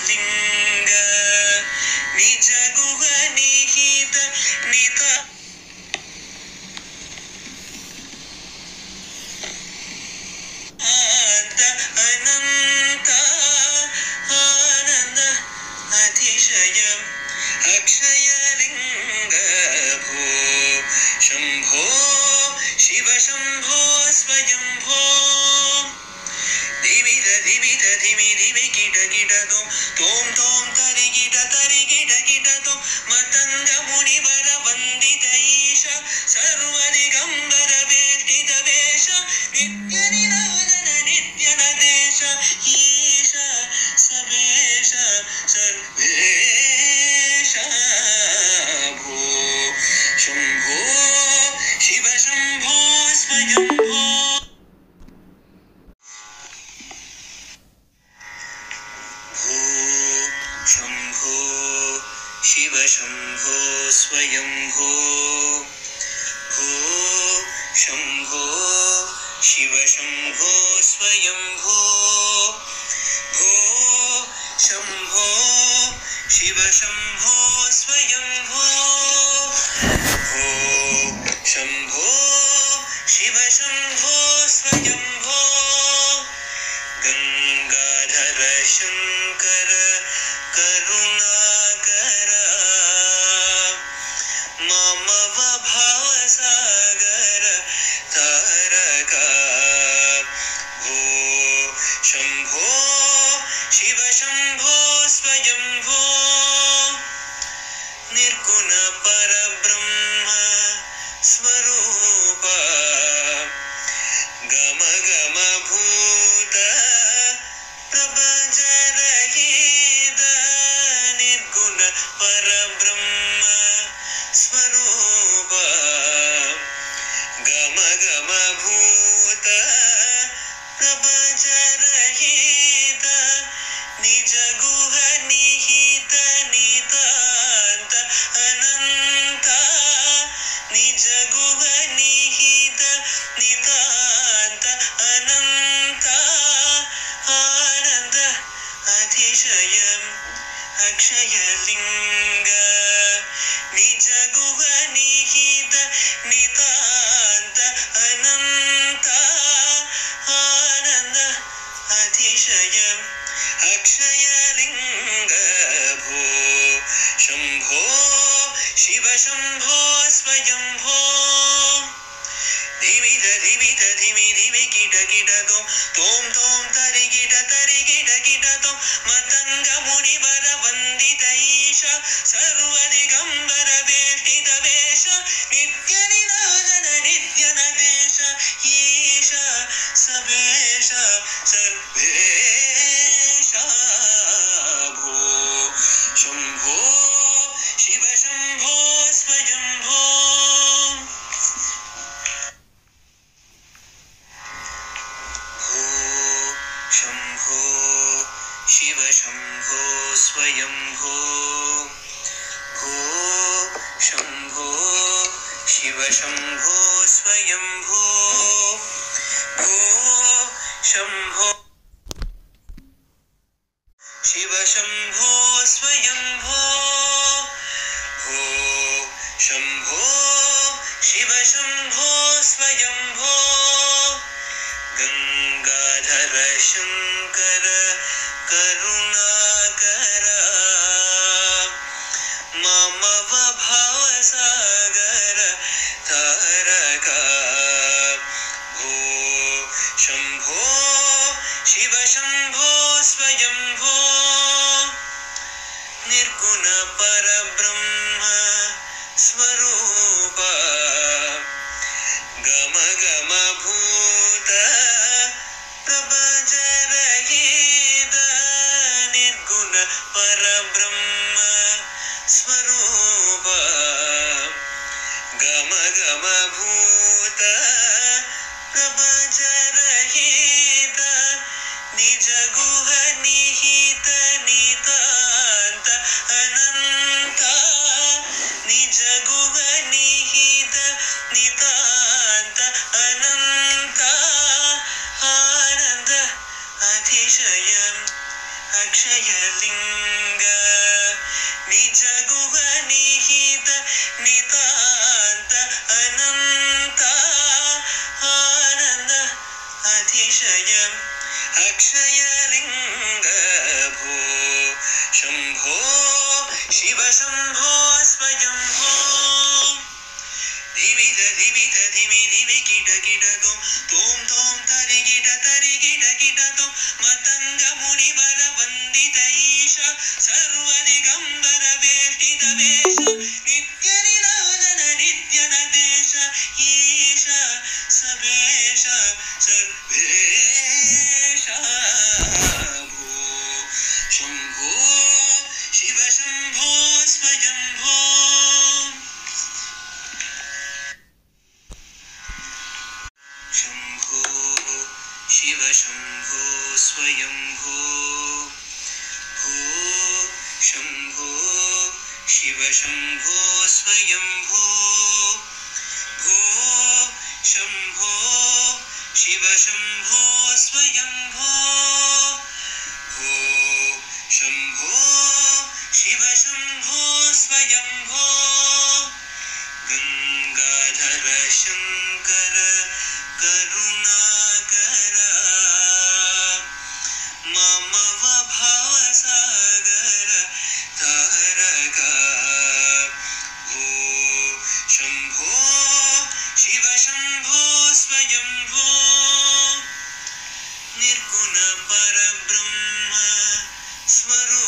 लिंग निज गुह निहित निता अनंत आनंद अतिशयम् अक्षय लिंग भो शंभो शिव शंभो स्वयंभो धिमित धिमित धिमि धिमि कीट कीट तोम तोम तरि कीट तोम मतंग मुनिवर वंदित ईश सर्वदिगंबर वेष्टित वेश नित्य निरोधन नित्य नदेश ईश सवेश सर्वेश भो शंभो शिव शंभो स्वयंभो शंभो शिव शंभो स्वयंभो भो शंभो शिव शंभो स्वयंभो भो शंभो शिव शंभो स्वयंभो भो शंभो शिव शंभो स्वयंभो गंगाधर शंकर करुणाकर ममव भावसागर तारका भो शंभो शिव शंभो स्वयंभो निर्गुण परब्रह्म स्वरूप गम गम भूत प्रपंच रहित निर्गुण परब्रह्म स्वरूप गम गम भूत प्रपंच रहित निज गुह निहित नितांत अनंत निज गुह निहित नितांत अनंत आनंद अतिशयम् अक्षय लिंग निज गुह निहित नितांत अनंत आनंद अतिशयम् अक्षय लिंग भो शंभो शिव शंभो स्वयंभो धिमित धिमित धिमि धिमि कीट तोम तोम तरि कीट तोम मतंग मुनिवर वंदित ईश सर्वदिगंबर वेष्टित वेश नित्य निरोधन नित्य नदेश ईश सवेश सर्वेश भो शंभो शिव शंभो स्वयंभो शंभो शिव शंभो स्वयंभो भो शंभो शिव शंभो स्वयंभो भो शंभो शिव शंभो स्वयंभो भो शंभो शिव शंभो स्वयंभो गंगाधर शंकर करुणाकर ममव भावसागर तारका भो शंभो शिव शंभो स्वयंभो निर्गुण परब्रह्म स्वरूप गम गम भूत प्रपंच रहित निर्गुण परब्रह्म स्वरूप गम गम भूत प्रपंच रहित निज गुह निहित नितांत अनंत निज गुह निहित नितांत अनंत आनंद अतिशयम् अक्षयलिङ्ग निज गुह निहित नितान्त अनन्त आनन्द अतिशय अक्षयलिङ्ग भो शम्भो शिव शम्भो स्वयम्भो धिमिध धिमिध धिमि धिमि किट किट तोम तोम तरि किट तोम मतंग मुनिवर वंदित ईश सर्वदिगंबर वेष्टित वेश नित्य निराजन नित्य नदेश ईश सबेश सर्वेश भो शंभो शिव शंभो स्वयंभो शंभो शिव शंभो स्वयंभो भो शंभो शिव शंभो स्वयंभो भो शंभो शिव शंभो स्वयंभो भो शंभो शिव शंभो स्वयंभो गंगाधर शंकर करुणाकर मम भवसागर तारक भो शंभो शिव शंभो स्वयंभो निर्गुण परब्रह्म स्वरूप